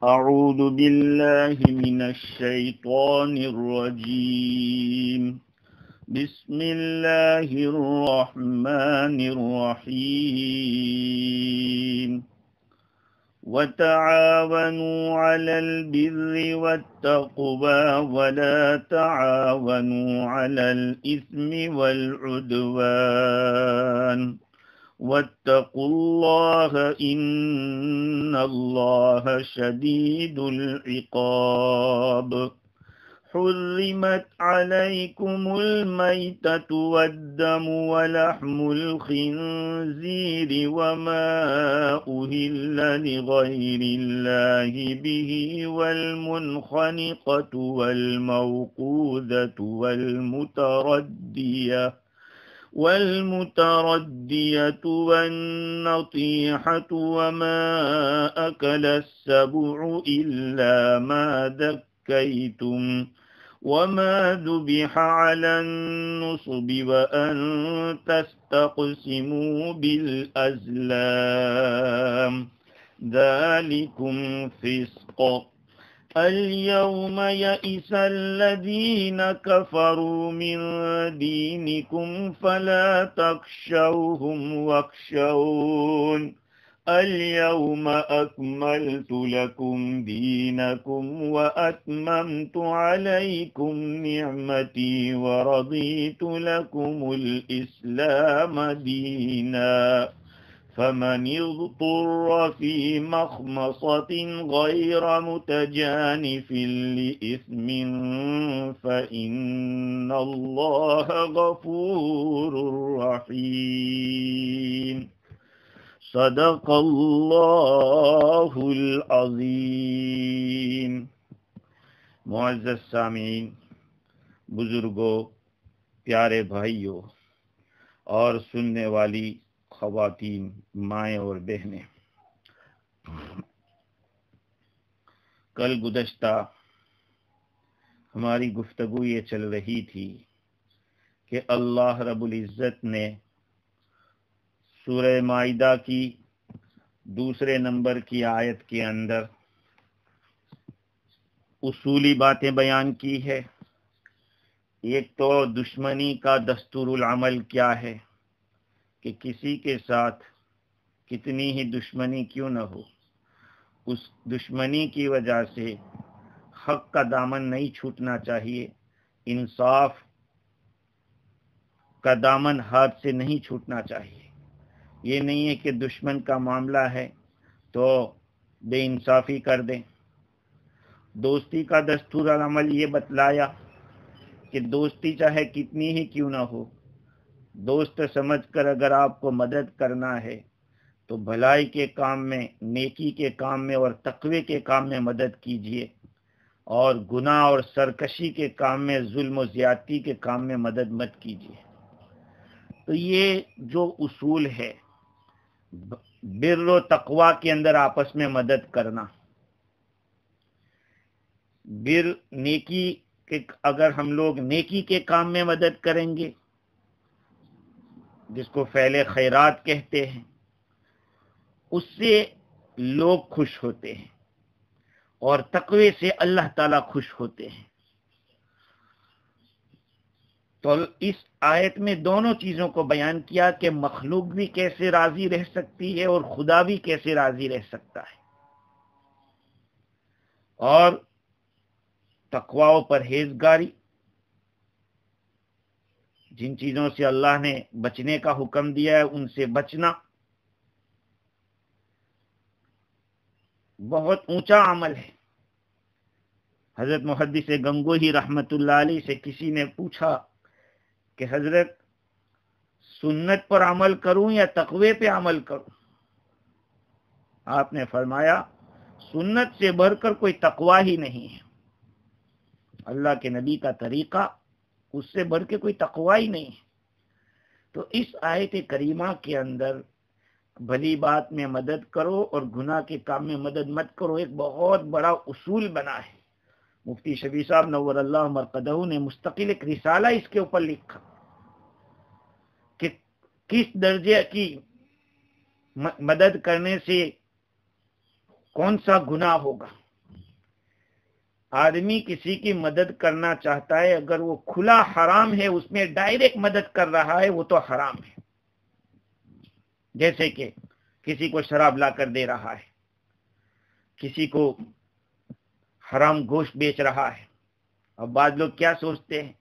أعوذ بالله من الشيطان الرجيم. بسم الله الرحمن الرحيم. وتعاونوا على البر والتقوى ولا تعاونوا على الإثم والعدوان واتقوا الله إن الله شديد العقاب. حرمت عليكم الميتة والدم ولحم الخنزير وما أهل لغير الله به والمنخنقة والموقوذة والمتردية والنطيحة وما أكل السبع إلا ما ذكيتم وما ذبح على النصب وأن تستقسموا بالأزلام ذلكم فسق. اليوم يئس الذين كفروا من دينكم فلا تخشوهم واخشون. اليوم أكملت لكم دينكم وأتممت عليكم نعمتي ورضيت لكم الإسلام دينا. فمن اضطر في مخمصة غير متجانف لإثم فإن الله غفور رحيم. صدق اللہ العظیم. معزز سامعین، بزرگوں، پیارے بھائیوں اور سننے والی خواتین، مائیں اور بہنیں، کل گزشتہ ہماری گفتگو یہ چل رہی تھی کہ اللہ رب العزت نے سورہ مائدہ کی دوسرے نمبر کی آیت کے اندر اصولی باتیں بیان کی ہے. ایک تو دشمنی کا دستور العمل کیا ہے کہ کسی کے ساتھ کتنی ہی دشمنی کیوں نہ ہو، اس دشمنی کی وجہ سے حق کا دامن نہیں چھوٹنا چاہیے، انصاف کا دامن ہاتھ سے نہیں چھوٹنا چاہیے. یہ نہیں ہے کہ دشمن کا معاملہ ہے تو بے انصافی کر دیں. دوستی کا دستور العمل یہ بتلایا کہ دوستی چاہے کتنی ہی کیوں نہ ہو، دوست سمجھ کر اگر آپ کو مدد کرنا ہے تو بھلائی کے کام میں، نیکی کے کام میں اور تقوی کے کام میں مدد کیجیے، اور گناہ اور سرکشی کے کام میں، ظلم و زیادتی کے کام میں مدد مت کیجیے. تو یہ جو اصول ہے بر و تقوی کے اندر آپس میں مدد کرنا، بر نیکی کے، اگر ہم لوگ نیکی کے کام میں مدد کریں گے جس کو فعل خیرات کہتے ہیں، اس سے لوگ خوش ہوتے ہیں اور تقوی سے اللہ تعالیٰ خوش ہوتے ہیں. تو اس آیت میں دونوں چیزوں کو بیان کیا کہ مخلوق بھی کیسے راضی رہ سکتی ہے اور خدا بھی کیسے راضی رہ سکتا ہے، اور تقوی و پرہیزگاری، جن چیزوں سے اللہ نے بچنے کا حکم دیا ہے ان سے بچنا بہت اونچا عمل ہے. حضرت محدث گنگوہی رحمت اللہ علیہ سے کسی نے پوچھا کہ حضرت سنت پر عمل کروں یا تقوی پہ عمل کروں؟ آپ نے فرمایا سنت سے بڑھ کر کوئی تقوی ہی نہیں ہے. اللہ کے نبی کا طریقہ، اس سے بڑھ کے کوئی تقوی ہی نہیں ہے. تو اس آیت کریمہ کے اندر بھلی بات میں مدد کرو اور گناہ کے کام میں مدد مت کرو ایک بہت بڑا اصول بنا ہے. مفتی شفیع صاحب نور اللہ مرقدہ نے مستقل ایک رسالہ اس کے اوپر لکھا کہ کس درجے کی مدد کرنے سے کون سا گناہ ہوگا. آدمی کسی کی مدد کرنا چاہتا ہے، اگر وہ کھلا حرام ہے، اس میں ڈائریکٹ مدد کر رہا ہے، وہ تو حرام ہے. جیسے کہ کسی کو شراب لا کر دے رہا ہے، کسی کو حرام گوشت بیچ رہا ہے. اب بعض لوگ کیا سوچتے ہیں،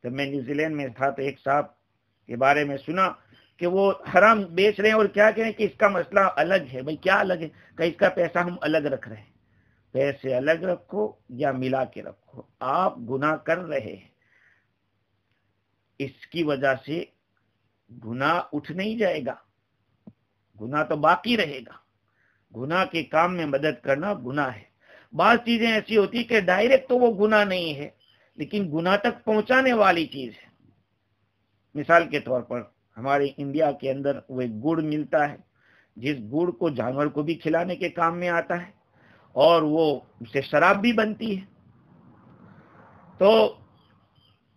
جب میں نیوزی لینڈ میں تھا تو ایک صاحب کے بارے میں سنا کہ وہ حرام بیچ رہے ہیں اور کیا کہیں کہ اس کا مسئلہ الگ ہے. بھائی کیا الگ ہے؟ کہ اس کا پیسہ ہم الگ رکھ رہے ہیں. پیسے الگ رکھو یا ملا کے رکھو، آپ گناہ کر رہے ہیں، اس کی وجہ سے گناہ اٹھ نہیں جائے گا، گناہ تو باقی رہے گا. گناہ کے کام میں مدد کرنا گناہ ہے. بعض چیزیں ایسی ہوتی کہ ڈائریکٹ تو وہ گناہ نہیں ہے، لیکن گناہ تک پہنچانے والی چیز ہے. مثال کے طور پر ہمارے انڈیا کے اندر وہ ایک گڑ ملتا ہے، جس گڑ کو جانور کو بھی کھلانے کے کام میں آتا ہے اور وہ اس سے شراب بھی بنتی ہے. تو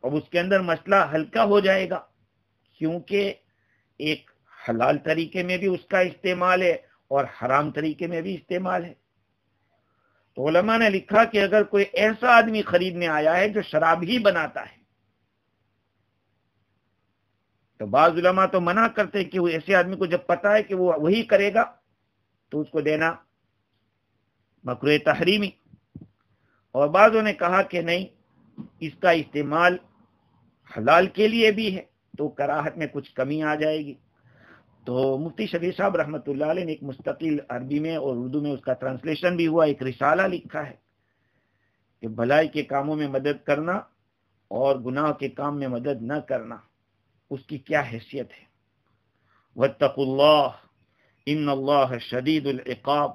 اب اس کے اندر مسئلہ ہلکا ہو جائے گا، کیونکہ ایک حلال طریقے میں بھی اس کا استعمال ہے اور حرام طریقے میں بھی استعمال ہے. تو علماء نے لکھا کہ اگر کوئی ایسا آدمی خریدنے آیا ہے جو شراب ہی بناتا ہے، تو بعض علماء تو منع کرتے کہ وہ ایسے آدمی کو جب پتا ہے کہ وہ وہی کرے گا تو اس کو دینا مکروہ تحریمی. اور بعضوں نے کہا کہ نہیں، اس کا استعمال حلال کے لیے بھی ہے تو کراہت میں کچھ کمی آ جائے گی. تو مفتی شفیع صاحب رحمۃ اللہ علیہ نے ایک مستقل عربی میں اور اردو میں اس کا ٹرانسلیشن بھی ہوا، ایک رسالہ لکھا ہے کہ بھلائی کے کاموں میں مدد کرنا اور گناہ کے کام میں مدد نہ کرنا، اس کی کیا حیثیت ہے. واتقوا اللہ ان اللہ شدید العقاب،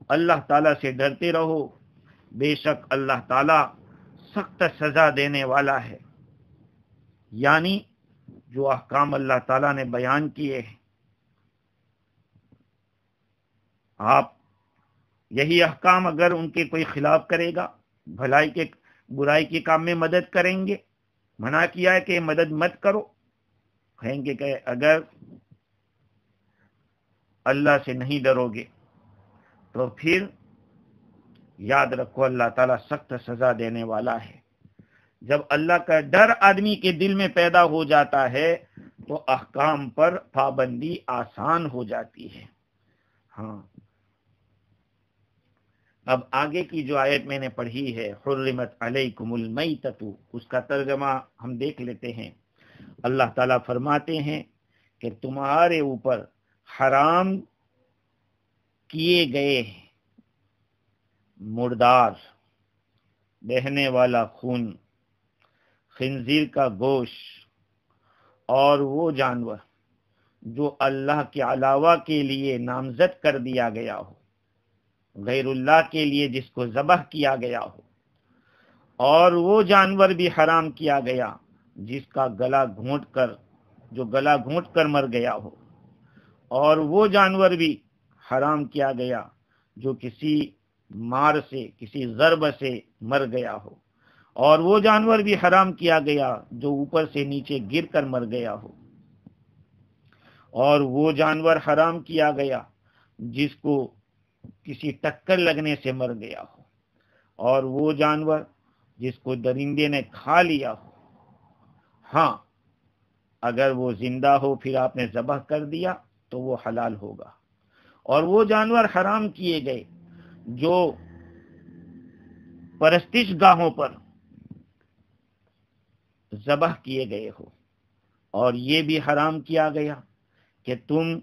اللہ تعالیٰ سے ڈرتے رہو، بے شک اللہ تعالیٰ سخت سزا دینے والا ہے. یعنی جو احکام اللہ تعالیٰ نے بیان کیے ہیں، آپ یہی احکام اگر ان کے کوئی خلاف کرے گا، بھلائی کے برائی کے کام میں مدد کریں گے، منع کیا ہے کہ مدد مت کرو، کہیں گے کہ اگر اللہ سے نہیں ڈرو گے تو پھر یاد رکھو اللہ تعالیٰ سخت سزا دینے والا ہے. جب اللہ کا ڈر آدمی کے دل میں پیدا ہو جاتا ہے تو احکام پر پابندی آسان ہو جاتی ہے. ہاں، اب آگے کی جو آیت میں نے پڑھی ہے، حرمت علیکم المیتۃ، اس کا ترجمہ ہم دیکھ لیتے ہیں. اللہ تعالیٰ فرماتے ہیں کہ تمہارے اوپر حرام کیے گئے مردار، بہنے والا خون، خنزیر کا گوشت اور وہ جانور جو اللہ کے علاوہ کے لیے نامزد کر دیا گیا ہو، غیر اللہ کے لیے جس کو ذبح کیا گیا ہو، اور وہ جانور بھی حرام کیا گیا جس کا گلا گھونٹ کر مر گیا ہو، اور وہ جانور بھی حرام کیا گیا جو کسی مار سے، کسی ضرب سے مر گیا ہو، اور وہ جانور بھی حرام کیا گیا جو اوپر سے نیچے گر کر مر گیا ہو، اور وہ جانور حرام کیا گیا جس کو کسی ٹکر لگنے سے مر گیا ہو، اور وہ جانور جس کو درندے نے کھا لیا ہو. ہاں، اگر وہ زندہ ہو پھر آپ نے ذبح کر دیا تو وہ حلال ہوگا. اور وہ جانور حرام کیے گئے جو پرستش گاہوں پر ذبح کیے گئے ہو، اور یہ بھی حرام کیا گیا کہ تم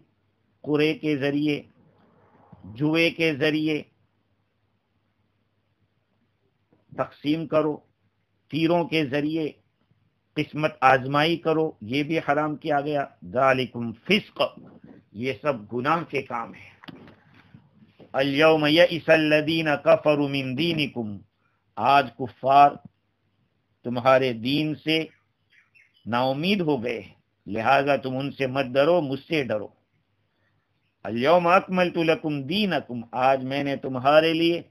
قرعے کے ذریعے، جوئے کے ذریعے تقسیم کرو، تیروں کے ذریعے قسمت آزمائی کرو، یہ بھی حرام کیا گیا. ذالکم فسق، یہ سب گناہ کے کام ہیں. الیوم یئس الذین کفروا من دینکم، آج کفار تمہارے دین سے نا امید ہو گئے، لہذا تم ان سے مت ڈرو، مجھ سے ڈرو. الیوم اکملت لکم دینکم، آج میں نے تمہارے لیے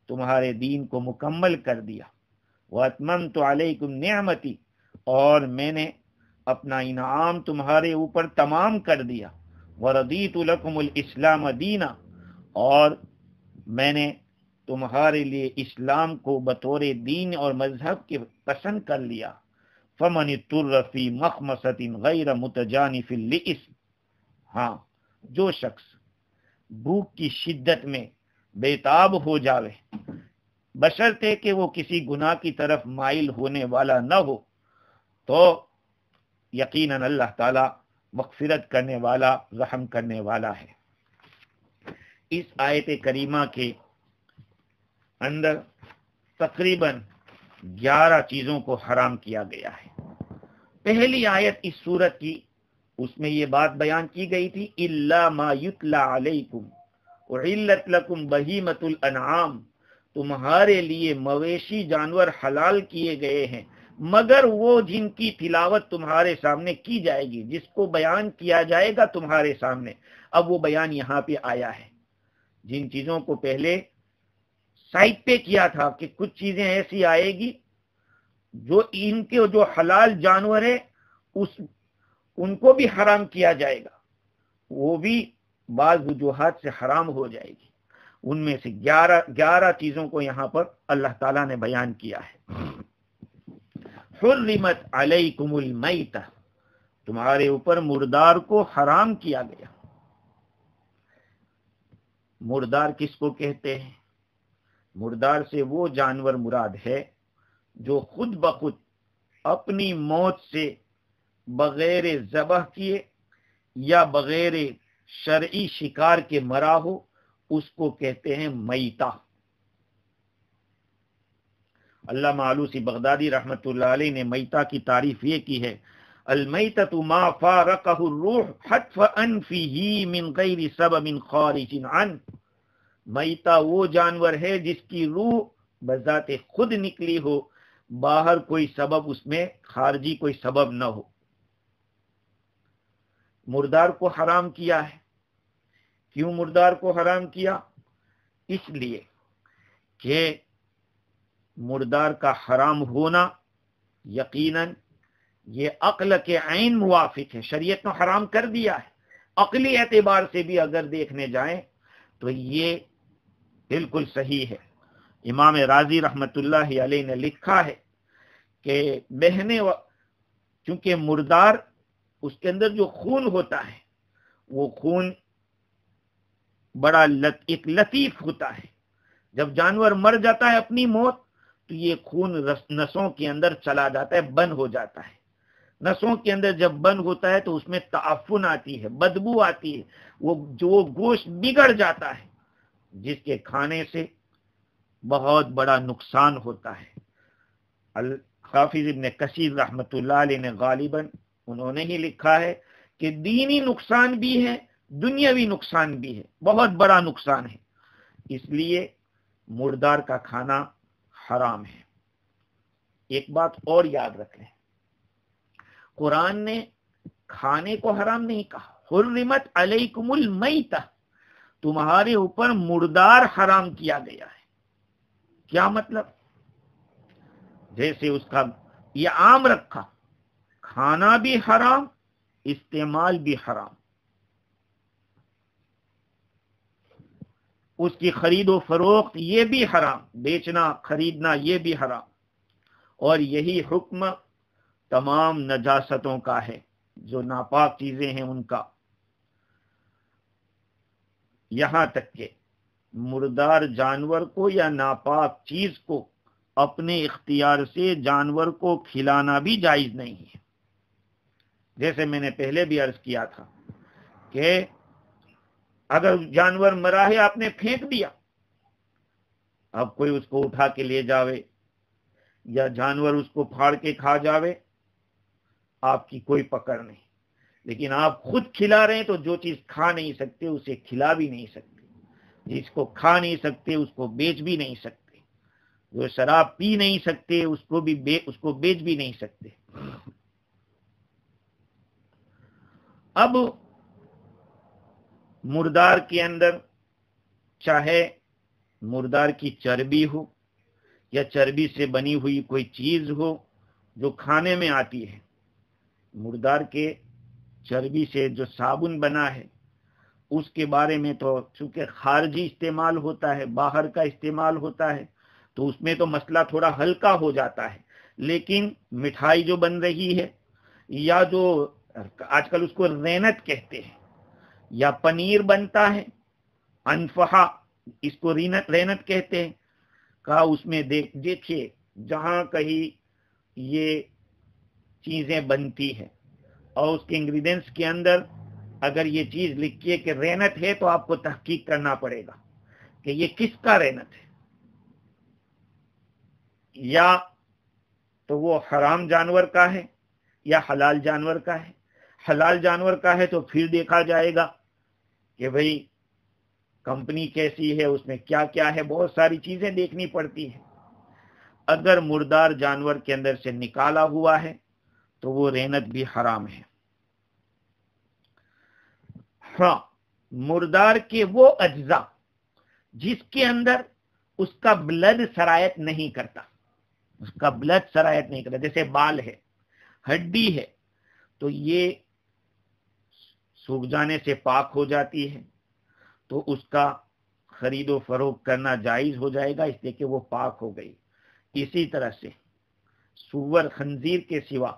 تمہارے دین کو مکمل کر دیا. واتممت علیکم نعمتی، اور میں نے اپنا انعام تمہارے اوپر تمام کر دیا. ورضیت لکم الاسلام دینا، اور میں نے تمہارے لیے اسلام کو بطور دین اور مذہب کے پسند کر لیا، فمن اضطر فی مخمصۃ غیر متجانف لإثم، ہاں جو شخص بھوک کی شدت میں بے تاب ہو جاوے بشرطے کہ وہ کسی گناہ کی طرف مائل ہونے والا نہ ہو، تو یقیناً اللہ تعالی مغفرت کرنے والا، رحم کرنے والا ہے۔ اس آیت کریمہ کے اندر تقریباً 11 چیزوں کو حرام کیا گیا ہے۔ پہلی آیت اس سورت کی، اس میں یہ بات بیان کی گئی تھی، الا ما یتلی علیکم احلت لکم بہیمۃ الانعام، تمہارے لیے مویشی جانور حلال کیے گئے ہیں مگر وہ جن کی تلاوت تمہارے سامنے کی جائے گی، جس کو بیان کیا جائے گا تمہارے سامنے۔ اب وہ بیان یہاں پہ آیا ہے۔ جن چیزوں کو پہلے سائٹ پہ کیا تھا کہ کچھ چیزیں ایسی آئے گی جو ان کے جو حلال جانور ہے ان کو بھی حرام کیا جائے گا، وہ بھی بعض وجوہات سے حرام ہو جائے گی۔ ان میں سے 11 چیزوں کو یہاں پر اللہ تعالیٰ نے بیان کیا ہے۔ حرمت علیکم المیتہ، تمہارے اوپر مردار کو حرام کیا گیا۔ مردار کس کو کہتے ہیں؟ مردار سے وہ جانور مراد ہے جو خود بخود اپنی موت سے بغیر ذبح کیے یا بغیر شرعی شکار کے مرا ہو، اس کو کہتے ہیں میتہ۔ علامہ آلوسی بغدادی رحمۃ اللہ علیہ نے میتہ کی تعریف یہ کی ہے، المیتۃ ما فارقہ الروح حتف انفہ من غیر سبب خارج عنہ، میتہ وہ جانور ہے جس کی روح بذات خود نکلی ہو، باہر کوئی سبب اس میں خارجی کوئی سبب نہ ہو۔ مردار کو حرام کیا ہے۔ کیوں مردار کو حرام کیا؟ اس لیے کہ مردار کا حرام ہونا یقیناً یہ عقل کے عین موافق ہے، شریعت نے حرام کر دیا ہے۔ عقلی اعتبار سے بھی اگر دیکھنے جائیں تو یہ بالکل صحیح ہے۔ امام راضی رحمت اللہ علیہ نے لکھا ہے کہ چونکہ مردار اس کے اندر جو خون ہوتا ہے وہ خون بڑا ایک لطیف ہوتا ہے۔ جب جانور مر جاتا ہے اپنی موت تو یہ خون نسوں کے اندر چلا جاتا ہے، بند ہو جاتا ہے۔ نسوں کے اندر جب بند ہوتا ہے تو اس میں تعفن آتی ہے، بدبو آتی ہے، وہ گوشت بگڑ جاتا ہے، جس کے کھانے سے بہت بڑا نقصان ہوتا ہے۔ حافظ ابن کثیر رحمت اللہ علیہ نے غالباً انہوں نے ہی لکھا ہے کہ دینی نقصان بھی ہے، دنیاوی نقصان بھی ہے، بہت بڑا نقصان ہے، اس لیے مردار کا کھانا حرام ہے۔ ایک بات اور یاد رکھ لیں، قرآن نے کھانے کو حرام نہیں کہا، حرمت علیکم المیتہ، تمہارے اوپر مردار حرام کیا گیا ہے۔ کیا مطلب؟ جیسے اس کا یہ عام رکھا، کھانا بھی حرام، استعمال بھی حرام، اس کی خرید و فروخت یہ بھی حرام، بیچنا خریدنا یہ بھی حرام، اور یہی حکم تمام نجاستوں کا ہے، جو ناپاک چیزیں ہیں ان کا، یہاں تک کہ مردار جانور کو یا ناپاک چیز کو اپنے اختیار سے جانور کو کھلانا بھی جائز نہیں ہے۔ جیسے میں نے پہلے بھی عرض کیا تھا کہ اگر جانور مرا ہے آپ نے پھینک دیا، اب کوئی اس کو اٹھا کے لے جاوے یا جانور اس کو پھاڑ کے کھا جاوے، آپ کی کوئی پکڑ نہیں، لیکن آپ خود کھلا رہے ہیں تو جو چیز کھا نہیں سکتے اسے کھلا بھی نہیں سکتے، جس کو کھا نہیں سکتے اس کو بیچ بھی نہیں سکتے، جو شراب پی نہیں سکتے اس کو بیچ بھی نہیں سکتے۔ اب مردار کے اندر چاہے مردار کی چربی ہو یا چربی سے بنی ہوئی کوئی چیز ہو جو کھانے میں آتی ہے، مردار کے چربی سے جو صابن بنا ہے اس کے بارے میں تو چونکہ خارجی استعمال ہوتا ہے، باہر کا استعمال ہوتا ہے، تو اس میں تو مسئلہ تھوڑا ہلکا ہو جاتا ہے. لیکن مٹھائی جو بن رہی ہے، یا جو آج کل اس کو رینت کہتے ہیں، یا پنیر بنتا ہے انفہا، اس کو رینت کہتے ہیں، کہا اس میں دیکھیے جہاں کہیں یہ چیزیں بنتی ہے اور اس کے انگریڈینٹس کے اندر اگر یہ چیز لکھی ہے کہ رینت ہے، تو آپ کو تحقیق کرنا پڑے گا کہ یہ کس کا رینت ہے، یا تو وہ حرام جانور کا ہے یا حلال جانور کا ہے. حلال جانور کا ہے تو پھر دیکھا جائے گا کہ بھئی کمپنی کیسی ہے، اس میں کیا کیا ہے، بہت ساری چیزیں دیکھنی پڑتی ہے. اگر مردار جانور کے اندر سے نکالا ہوا ہے تو وہ رینت بھی حرام ہے. ہاں، مردار کے وہ اجزاء جس کے اندر اس کا بلڈ سرایت نہیں کرتا، اس کا بلڈ سرایت نہیں کرتا، جیسے بال ہے، ہڈی ہے، تو یہ سوکھ جانے سے پاک ہو جاتی ہے، تو اس کا خرید و فروخت کرنا جائز ہو جائے گا، اس لیے کہ وہ پاک ہو گئی. اسی طرح سے سور خنزیر کے سوا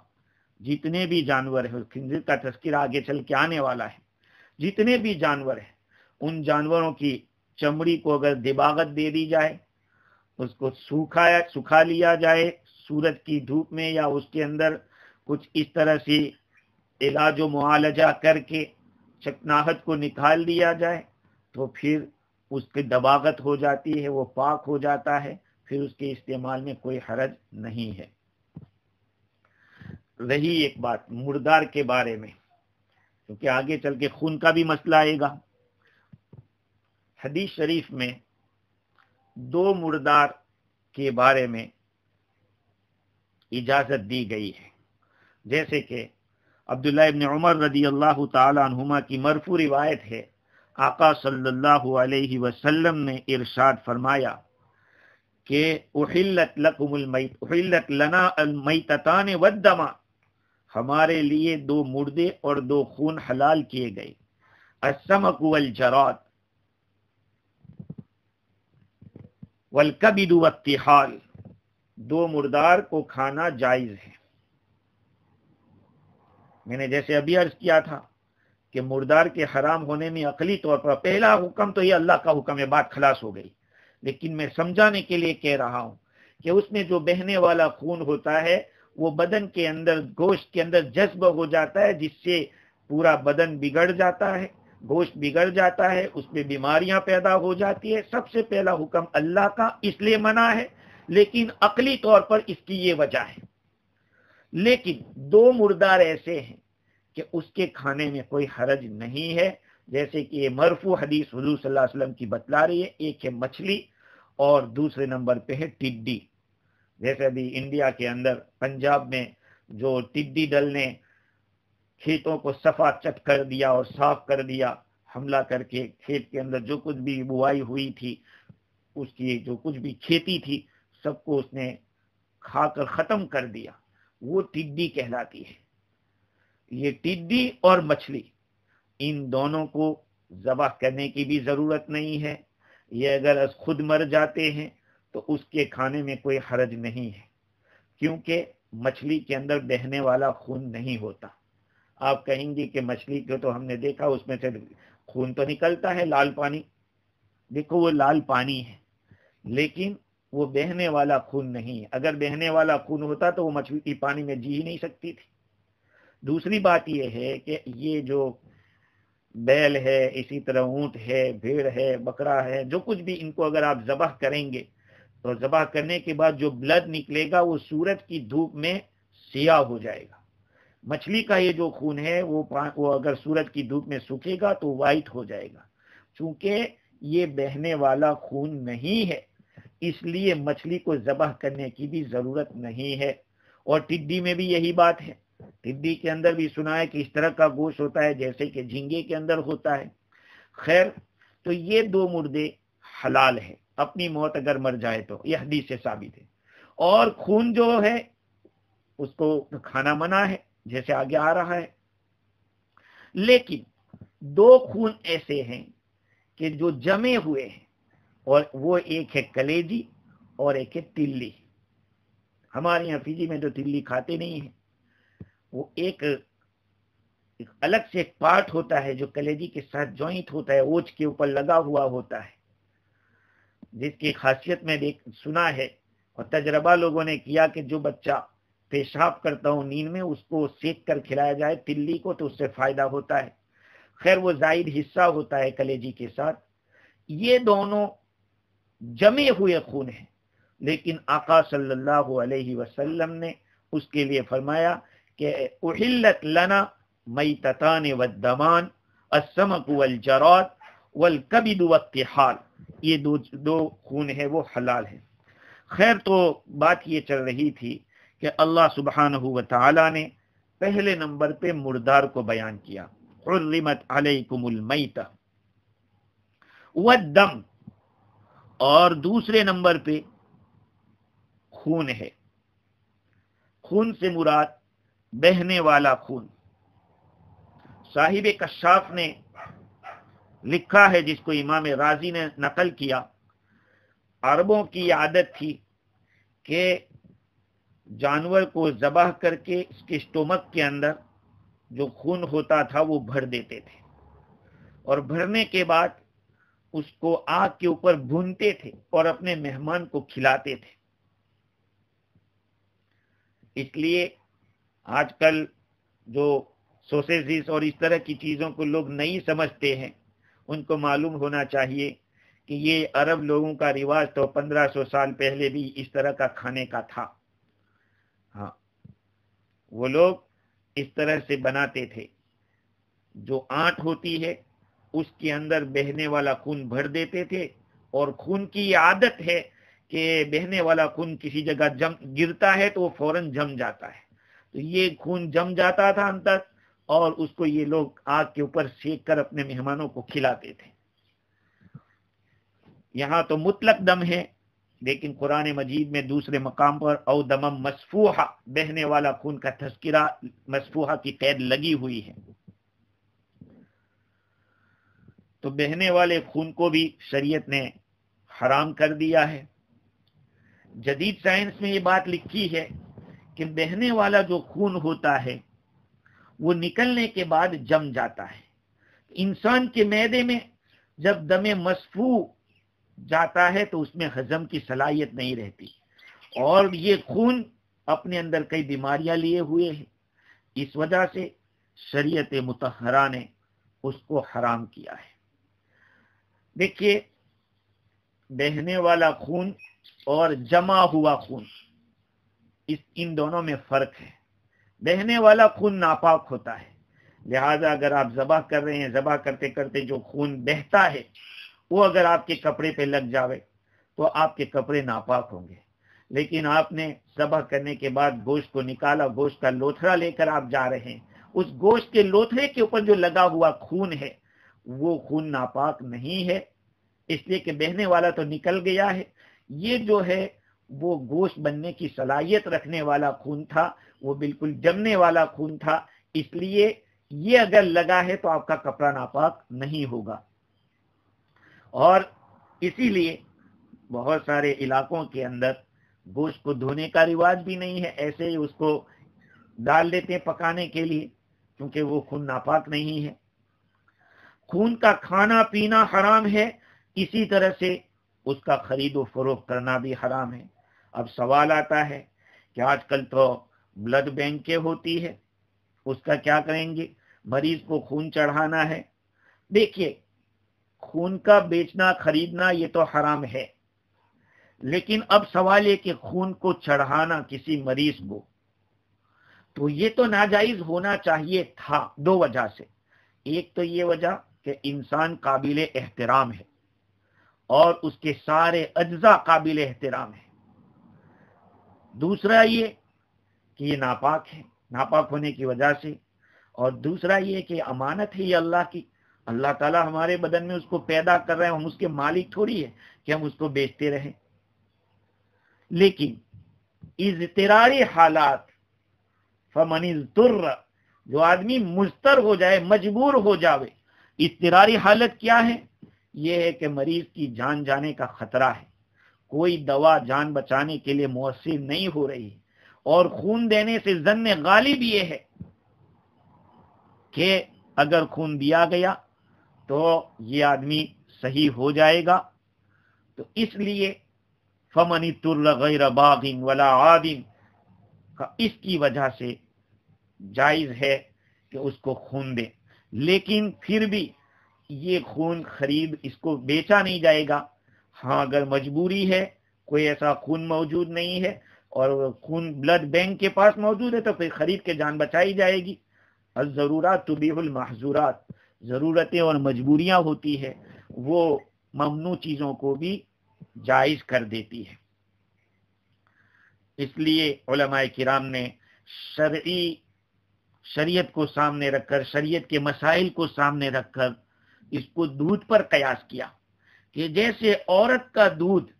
جتنے بھی جانور ہیں، خنزیر کا تذکرہ آگے چل کے آنے والا ہے، جتنے بھی جانور ہیں ان جانوروں کی چمڑی کو اگر دباغت دے دی جائے، اس کو سکھا لیا جائے سورج کی دھوپ میں، یا اس کے اندر کچھ اس طرح سے علاج و معالجہ کر کے چکناہٹ کو نکال دیا جائے، تو پھر اس کی دباغت ہو جاتی ہے، وہ پاک ہو جاتا ہے، پھر اس کے استعمال میں کوئی حرج نہیں ہے. رہی ایک بات مردار کے بارے میں، کیونکہ آگے چل کے خون کا بھی مسئلہ آئے گا. حدیث شریف میں دو مردار کے بارے میں اجازت دی گئی ہے، جیسے کہ عبداللہ ابن عمر رضی اللہ تعالی عنہما کی مرفوع روایت ہے، آقا صلی اللہ علیہ وسلم نے ارشاد فرمایا کہ احلت لنا المیتتان والدم، ہمارے لیے دو مردے اور دو خون حلال کیے گئے، السمک والجراد والکبد والطحال، دو مردار کو کھانا جائز ہے. میں نے جیسے ابھی عرض کیا تھا کہ مردار کے حرام ہونے میں عقلی طور پر پہلا حکم تو یہ اللہ کا حکم ہے، بات خلاص ہو گئی. لیکن میں سمجھانے کے لیے کہہ رہا ہوں کہ اس میں جو بہنے والا خون ہوتا ہے وہ بدن کے اندر، گوشت کے اندر جذب ہو جاتا ہے، جس سے پورا بدن بگڑ جاتا ہے، گوشت بگڑ جاتا ہے، اس میں بیماریاں پیدا ہو جاتی ہے. سب سے پہلا حکم اللہ کا، اس لیے منع ہے، لیکن عقلی طور پر اس کی یہ وجہ ہے. لیکن دو مردار ایسے ہیں کہ اس کے کھانے میں کوئی حرج نہیں ہے، جیسے کہ یہ مرفوع حدیث حضور صلی اللہ علیہ وسلم کی بتلا رہی ہے. ایک ہے مچھلی اور دوسرے نمبر پہ ہے ٹڈی. جیسے ابھی انڈیا کے اندر پنجاب میں جو ٹڈی دل نے کھیتوں کو صفا چٹ کر دیا اور صاف کر دیا، حملہ کر کے کھیت کے اندر جو کچھ بھی بوائی ہوئی تھی، اس کی جو کچھ بھی کھیتی تھی، سب کو اس نے کھا کر ختم کر دیا، وہ ٹڈی کہلاتی ہے. یہ ٹڈی اور مچھلی، ان دونوں کو ذبح کرنے کی بھی ضرورت نہیں ہے. یہ اگر خود مر جاتے ہیں تو اس کے کھانے میں کوئی حرج نہیں ہے، کیونکہ مچھلی کے اندر بہنے والا خون نہیں ہوتا. آپ کہیں گے کہ مچھلی کو تو ہم نے دیکھا اس میں سے خون تو نکلتا ہے، لال پانی، دیکھو وہ لال پانی ہے، لیکن وہ بہنے والا خون نہیں ہے. اگر بہنے والا خون ہوتا تو وہ مچھلی پانی میں جی ہی نہیں سکتی تھی. دوسری بات یہ ہے کہ یہ جو بیل ہے، اسی طرح اونٹ ہے، بھیڑ ہے، بکرا ہے، جو کچھ بھی ان کو اگر آپ ذبح کریں گے تو ذبح کرنے کے بعد جو بلڈ نکلے گا وہ سورج کی دھوپ میں سیاہ ہو جائے گا. مچھلی کا یہ جو خون ہے وہ اگر سورج کی دھوپ میں سوکھے گا تو وائٹ ہو جائے گا. چونکہ یہ بہنے والا خون نہیں ہے، اس لیے مچھلی کو ذبح کرنے کی بھی ضرورت نہیں ہے. اور ٹڈی میں بھی یہی بات ہے. ٹڈی کے اندر بھی سنا ہے کہ اس طرح کا گوشت ہوتا ہے جیسے کہ جھینگے کے اندر ہوتا ہے. خیر، تو یہ دو مردے حلال ہے، اپنی موت اگر مر جائے تو یہ حدیث سے ثابت ہے. اور خون جو ہے اس کو کھانا منع ہے، جیسے آگے آ رہا ہے. لیکن دو خون ایسے ہیں کہ جو جمے ہوئے ہیں، اور وہ ایک ہے کلیجی اور ایک ہے تلی. ہمارے یہاں فجی میں تو تلی کھاتے نہیں ہیں. وہ ایک الگ سے ایک پارٹ ہوتا ہے جو کلیجی کے ساتھ جوائنٹ ہوتا ہے، اوچھ کے اوپر لگا ہوا ہوتا ہے، جس کی خاصیت میں سنا ہے اور تجربہ لوگوں نے کیا کہ جو بچہ پیشاب کرتا ہو نیند میں، اس کو سیک کر کھلایا جائے تلی کو تو اس سے فائدہ ہوتا ہے. خیر وہ زائد حصہ ہوتا ہے کلیجی کے ساتھ. یہ دونوں جمے ہوئے خون ہیں، لیکن آقا صلی اللہ علیہ وسلم نے اس کے لیے فرمایا کہ احلت لنا میتتان والدمان السمک والجراد والکبد والطحال، یہ دو خون ہے وہ حلال ہے. خیر تو بات یہ چل رہی تھی کہ اللہ سبحانہ و تعالی نے پہلے نمبر پہ مردار کو بیان کیا، حرمت علیکم المیتہ والدم، اور دوسرے نمبر پہ خون ہے. خون سے مراد بہنے والا خون. صاحب کشاف نے لکھا ہے، جس کو امام رازی نے نقل کیا، عربوں کی عادت تھی کہ جانور کو ذبح کر کے اس کے اسٹومک کے اندر جو خون ہوتا تھا وہ بھر دیتے تھے، اور بھرنے کے بعد اس کو آگ کے اوپر بھونتے تھے اور اپنے مہمان کو کھلاتے تھے. اس لیے آج کل جو سوسیجز اور اس طرح کی چیزوں کو لوگ نہیں سمجھتے ہیں، ان کو معلوم ہونا چاہیے کہ یہ عرب لوگوں کا رواج تو 1500 سال پہلے بھی اس طرح کا کھانے کا تھا. ہاں، وہ لوگ اس طرح سے بناتے تھے. جو آنٹ ہوتی ہے اس کے اندر بہنے والا خون بھر دیتے تھے، اور خون کی یہ عادت ہے کہ بہنے والا خون کسی جگہ گرتا ہے تو وہ فوراً جم جاتا ہے. تو یہ خون جم جاتا تھا اندر، اور اس کو یہ لوگ آگ کے اوپر سیک کر اپنے مہمانوں کو کھلاتے تھے. یہاں تو مطلق دم ہے، لیکن قرآن مجید میں دوسرے مقام پر او دمم مسفوحہ، بہنے والا خون کا تذکرہ، مسفوحہ کی قید لگی ہوئی ہے. تو بہنے والے خون کو بھی شریعت نے حرام کر دیا ہے. جدید سائنس میں یہ بات لکھی ہے کہ بہنے والا جو خون ہوتا ہے وہ نکلنے کے بعد جم جاتا ہے. انسان کے معدے میں جب دم مسفوح جاتا ہے تو اس میں ہضم کی صلاحیت نہیں رہتی، اور یہ خون اپنے اندر کئی بیماریاں لیے ہوئے ہیں. اس وجہ سے شریعت مطہرہ نے اس کو حرام کیا ہے. دیکھیے، بہنے والا خون اور جمع ہوا خون، ان دونوں میں فرق ہے. بہنے والا خون ناپاک ہوتا ہے، لہذا اگر آپ ذبح کر رہے ہیں، ذبح کرتے کرتے جو خون بہتا ہے وہ اگر آپ کے کپڑے پہ لگ جاوے تو آپ کے کپڑے ناپاک ہوں گے. لیکن آپ نے ذبح کرنے کے بعد گوشت کو نکالا، گوشت کا لوتھڑا لے کر آپ جا رہے ہیں، اس گوشت کے لوتھڑے کے اوپر جو لگا ہوا خون ہے وہ خون ناپاک نہیں ہے، اس لیے کہ بہنے والا تو نکل گیا ہے. یہ جو ہے وہ گوشت بننے کی صلاحیت رکھنے والا خون تھا، وہ بالکل جمنے والا خون تھا، اس لیے یہ اگر لگا ہے تو آپ کا کپڑا ناپاک نہیں ہوگا. اور اسی لیے بہت سارے علاقوں کے اندر گوشت کو دھونے کا رواج بھی نہیں ہے، ایسے ہی اس کو ڈال دیتے ہیں پکانے کے لیے، کیونکہ وہ خون ناپاک نہیں ہے. خون کا کھانا پینا حرام ہے، اسی طرح سے اس کا خرید و فروخت کرنا بھی حرام ہے. اب سوال آتا ہے کہ آج کل تو بلڈ بینکیں ہوتی ہے، اس کا کیا کریں گے؟ مریض کو خون چڑھانا ہے. دیکھیے، خون کا بیچنا خریدنا یہ تو حرام ہے، لیکن اب سوال ہے کہ خون کو چڑھانا کسی مریض کو، تو یہ تو ناجائز ہونا چاہیے تھا دو وجہ سے. ایک تو یہ وجہ کہ انسان قابل احترام ہے اور اس کے سارے اجزاء قابل احترام ہیں. دوسرا یہ کہ یہ ناپاک ہے، ناپاک ہونے کی وجہ سے. اور دوسرا یہ کہ امانت ہے یہ اللہ کی، اللہ تعالی ہمارے بدن میں اس کو پیدا کر رہے ہیں، ہم اس کے مالک تھوڑی ہے کہ ہم اس کو بیچتے رہیں. لیکن اضطراری حالات، فمن اضطر، جو آدمی مضطر ہو جائے، مجبور ہو جاوے اضطراری حالت کیا ہے؟ یہ ہے کہ مریض کی جان جانے کا خطرہ ہے، کوئی دوا جان بچانے کے لیے مؤثر نہیں ہو رہی، اور خون دینے سے ظن غالب یہ ہے کہ اگر خون دیا گیا تو یہ آدمی صحیح ہو جائے گا. تو اس لیے فمن اضطر غیر باغ ولا عاد کا اس کی وجہ سے جائز ہے کہ اس کو خون دے، لیکن پھر بھی یہ خون خرید اس کو بیچا نہیں جائے گا. ہاں اگر مجبوری ہے، کوئی ایسا خون موجود نہیں ہے اور خون بلڈ بینک کے پاس موجود ہے، تو پھر خرید کے جان بچائی جائے گی. الضرورات تبیح المحظورات، ضرورتیں اور مجبوریاں ہوتی ہے وہ ممنوع چیزوں کو بھی جائز کر دیتی ہے. اس لیے علماء کرام نے شریعت کو سامنے رکھ کر، شریعت کے مسائل کو سامنے رکھ کر اس کو دودھ پر قیاس کیا کہ جیسے عورت کا دودھ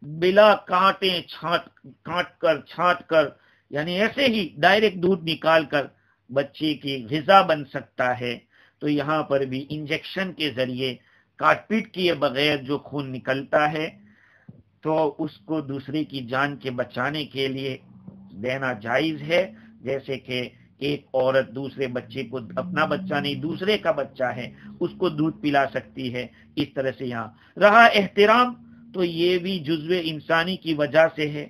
بلا کانٹے چھانٹ کر یعنی ایسے ہی ڈائریکٹ دودھ نکال کر بچے کی غذا بن سکتا ہے، تو یہاں پر بھی انجیکشن کے ذریعے کاٹ پیٹ کیے بغیر جو خون نکلتا ہے تو اس کو دوسرے کی جان کے بچانے کے لیے دینا جائز ہے. جیسے کہ ایک عورت دوسرے بچے کو، اپنا بچہ نہیں دوسرے کا بچہ ہے، اس کو دودھ پلا سکتی ہے. اس طرح سے یہاں رہا احترام، تو یہ بھی جزو انسانی کی وجہ سے ہے.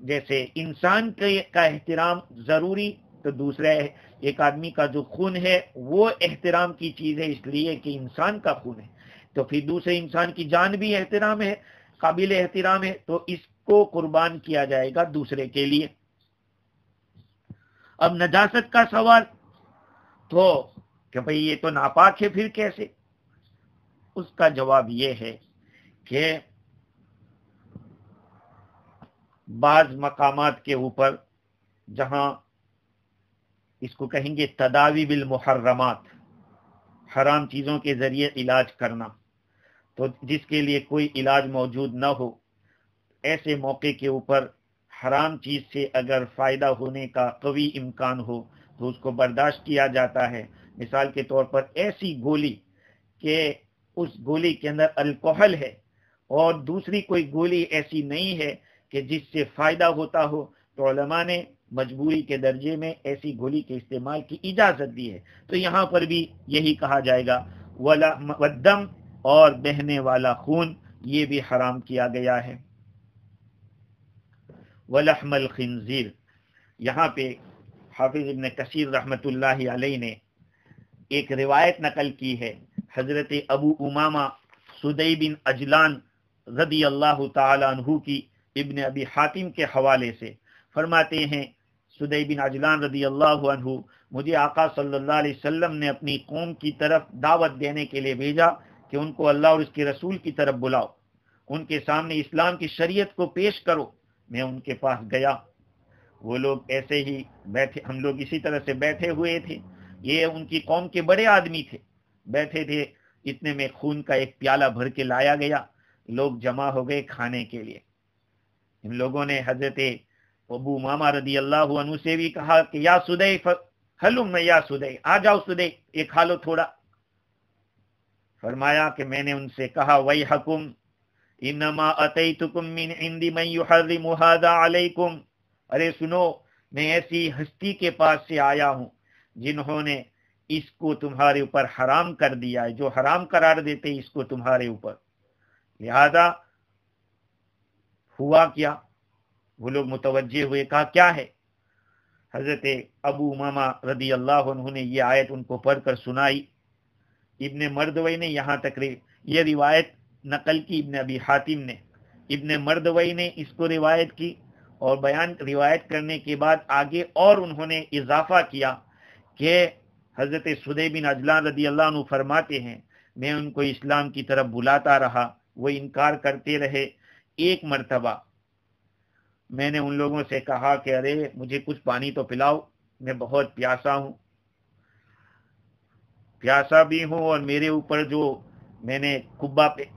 جیسے انسان کا احترام ضروری، تو دوسرے ایک آدمی کا جو خون ہے وہ احترام کی چیز ہے، اس لیے کہ انسان کا خون ہے. تو پھر دوسرے انسان کی جان بھی احترام ہے، قابل احترام ہے، تو اس کو قربان کیا جائے گا دوسرے کے لیے. اب نجاست کا سوال، تو کہ بھئی یہ تو ناپاک ہے، پھر کیسے؟ اس کا جواب یہ ہے کہ بعض مقامات کے اوپر جہاں اس کو کہیں گے تداوی بالمحرمات، حرام چیزوں کے ذریعے علاج کرنا، تو جس کے لیے کوئی علاج موجود نہ ہو، ایسے موقع کے اوپر حرام چیز سے اگر فائدہ ہونے کا قوی امکان ہو تو اس کو برداشت کیا جاتا ہے. مثال کے طور پر ایسی گولی کہ اس گولی کے اندر الکوہل ہے اور دوسری کوئی گولی ایسی نہیں ہے کہ جس سے فائدہ ہوتا ہو، تو علماء نے مجبوری کے درجے میں ایسی گولی کے استعمال کی اجازت دی ہے. تو یہاں پر بھی یہی کہا جائے گا والدم، اور بہنے والا خون یہ بھی حرام کیا گیا ہے. ولحم الخنزیر، یہاں پہ حافظ ابن کثیر رحمت اللہ علیہ نے ایک روایت نقل کی ہے حضرت ابو امامہ سدی بن اجلان رضی اللہ تعالی عنہ کی، ابن ابی حاتم کے حوالے سے. فرماتے ہیں سدی بن اجلان رضی اللہ عنہ، مجھے آقا صلی اللہ علیہ وسلم نے اپنی قوم کی طرف دعوت دینے کے لیے بھیجا کہ ان کو اللہ اور اس کے رسول کی طرف بلاؤ، ان کے سامنے اسلام کی شریعت کو پیش کرو. میں ان کے پاس گیا، وہ لوگ ایسے ہی بیٹھے، ہم لوگ اسی طرح سے بیٹھے ہوئے تھے، یہ ان کی قوم کے بڑے آدمی تھے، بیٹھے تھے. اتنے میں خون کا ایک پیالہ بھر کے لایا گیا، لوگ جمع ہو گئے کھانے کے لیے. ان لوگوں نے حضرت ابو امامہ رضی اللہ عنہ سے بھی کہا کہ یا سدی حلم، یا سدی آ جاؤ، سدی یہ کھا لو تھوڑا. فرمایا کہ میں نے ان سے کہا ویحکم انما اتیتکم من عند من یحرم هذا علیکم، ارے سنو، میں ایسی ہستی کے پاس سے آیا ہوں جنہوں نے اس کو تمہارے اوپر حرام کر دیا ہے، جو حرام قرار دیتے اس کو تمہارے اوپر. لہذا ہوا کیا؟ وہ لوگ متوجہ ہوئے، کہا کیا ہے؟ حضرت ابو امامہ رضی اللہ عنہ نے یہ آیت ان کو پڑھ کر سنائی. ابن مردوی نے یہاں تک یہ روایت نقل کی، ابن ابی حاتم نے، ابن مردوی نے اس کو روایت کی، اور روایت کرنے کے بعد آگے اور انہوں نے اضافہ کیا کہ حضرت سدی بن اجلان رضی اللہ عنہ فرماتے ہیں میں ان کو اسلام کی طرف بلاتا رہا، وہ انکار کرتے رہے. ایک مرتبہ میں نے ان لوگوں سے کہا کہ ارے مجھے کچھ پانی تو پلاؤ، میں بہت پیاسا ہوں، پیاسا بھی ہوں، اور میرے اوپر جو میں نے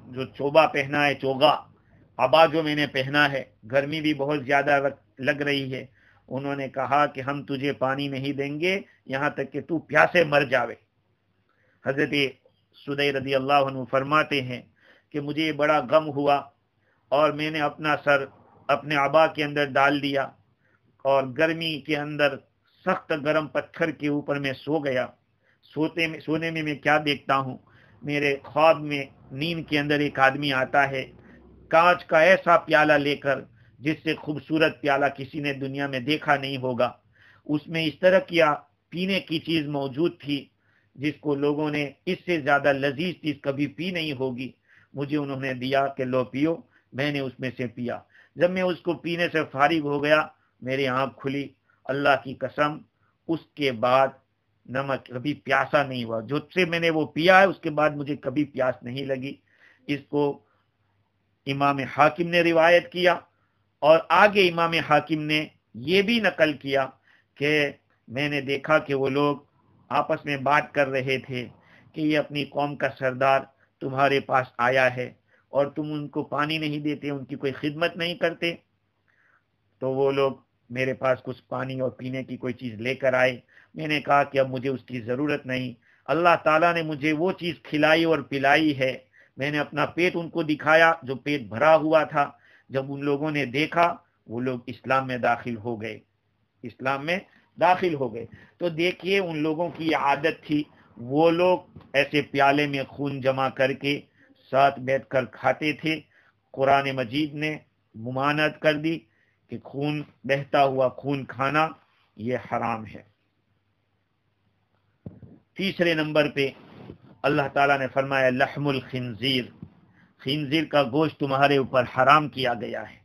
جو چوبا پہنا ہے، چوگا ابا جو میں نے پہنا ہے، گرمی بھی بہت زیادہ لگ رہی ہے. انہوں نے کہا کہ ہم تجھے پانی نہیں دیں گے یہاں تک کہ تو پیاسے مر جاوے. حضرت سدی رضی اللہ عنہ فرماتے ہیں کہ مجھے بڑا غم ہوا اور میں نے اپنا سر اپنے عبا کے اندر ڈال دیا اور گرمی کے اندر سخت گرم پتھر کے اوپر میں سو گیا. سونے میں میں کیا دیکھتا ہوں، میرے خواب میں نیند کے اندر ایک آدمی آتا ہے کانچ کا ایسا پیالہ لے کر جس سے خوبصورت پیالہ کسی نے دنیا میں دیکھا نہیں ہوگا. اس میں اس طرح کیا پینے کی چیز موجود تھی جس کو لوگوں نے اس سے زیادہ لذیذ چیز کبھی پی نہیں ہوگی. مجھے انہوں نے دیا کہ لو پیو. میں نے اس میں سے پیا. جب میں اس کو پینے سے فارغ ہو گیا میری آنکھ کھلی. اللہ کی قسم اس کے بعد نمک کبھی پیاسا نہیں ہوا. جو سے میں نے وہ پیا ہے اس کے بعد مجھے کبھی پیاس نہیں لگی. اس کو امام حاکم نے روایت کیا اور آگے امام حاکم نے یہ بھی نقل کیا کہ میں نے دیکھا کہ وہ لوگ آپس میں بات کر رہے تھے کہ یہ اپنی قوم کا سردار تمہارے پاس آیا ہے اور تم ان کو پانی نہیں دیتے، ان کی کوئی خدمت نہیں کرتے. تو وہ لوگ میرے پاس کچھ پانی اور پینے کی کوئی چیز لے کر آئے. میں نے کہا کہ اب مجھے اس کی ضرورت نہیں، اللہ تعالیٰ نے مجھے وہ چیز کھلائی اور پلائی ہے. میں نے اپنا پیٹ ان کو دکھایا جو پیٹ بھرا ہوا تھا. جب ان لوگوں نے دیکھا وہ لوگ اسلام میں داخل ہو گئے. اسلام میں داخل ہو گئے. تو دیکھیے ان لوگوں کی عادت تھی، وہ لوگ ایسے پیالے میں خون جمع کر کے ساتھ بیٹھ کر کھاتے تھے. قرآن مجید نے ممانعت کر دی کہ خون بہتا ہوا خون کھانا یہ حرام ہے. تیسرے نمبر پہ اللہ تعالیٰ نے فرمایا لحم الخنزیر، خنزیر کا گوشت تمہارے اوپر حرام کیا گیا ہے.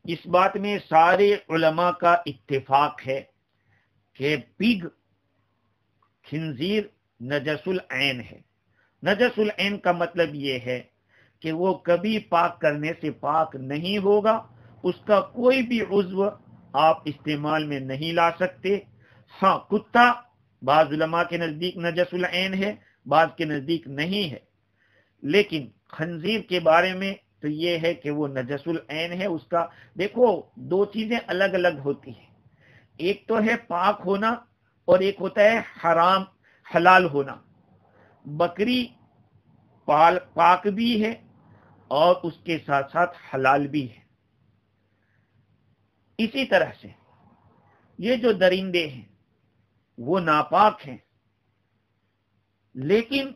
اس بات میں سارے علماء کا اتفاق ہے کہ پگ خنزیر نجس العین ہے. نجس العین کا مطلب یہ ہے کہ وہ کبھی پاک کرنے سے پاک نہیں ہوگا. اس کا کوئی بھی عضو آپ استعمال میں نہیں لا سکتے. ہاں کتا بعض علماء کے نزدیک نجس العین ہے، بعض کے نزدیک نہیں ہے، لیکن خنزیر کے بارے میں تو یہ ہے کہ وہ نجس العین ہے. اس کا دیکھو دو چیزیں الگ الگ ہوتی ہیں، ایک تو ہے پاک ہونا اور ایک ہوتا ہے حرام حلال ہونا. بکری پاک بھی ہے اور اس کے ساتھ ساتھ حلال بھی ہے. اسی طرح سے یہ جو درندے ہیں وہ ناپاک ہیں، لیکن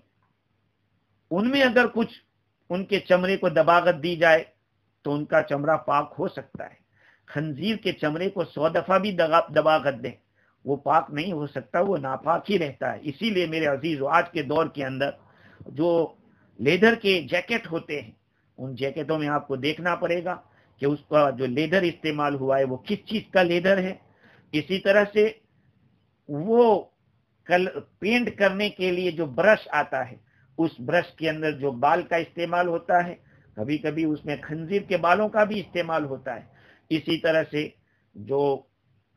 ان میں اگر کچھ ان کے چمڑے کو دباغت دی جائے تو ان کا چمڑا پاک ہو سکتا ہے. خنزیر کے چمڑے کو 100 دفعہ بھی دباغت دیں وہ پاک نہیں ہو سکتا، وہ ناپاک ہی رہتا ہے. اسی لیے میرے عزیزو آج کے دور کے اندر جو لیدر کے جیکٹ ہوتے ہیں ان جیکٹوں میں آپ کو دیکھنا پڑے گا کہ اس کا جو لیدر استعمال ہوا ہے وہ کس چیز کا لیدر ہے. اسی طرح سے وہ پینٹ کرنے کے لیے جو برش آتا ہے اس برش کے اندر جو بال کا استعمال ہوتا ہے کبھی کبھی اس میں خنزیر کے بالوں کا بھی استعمال ہوتا ہے. اسی طرح سے جو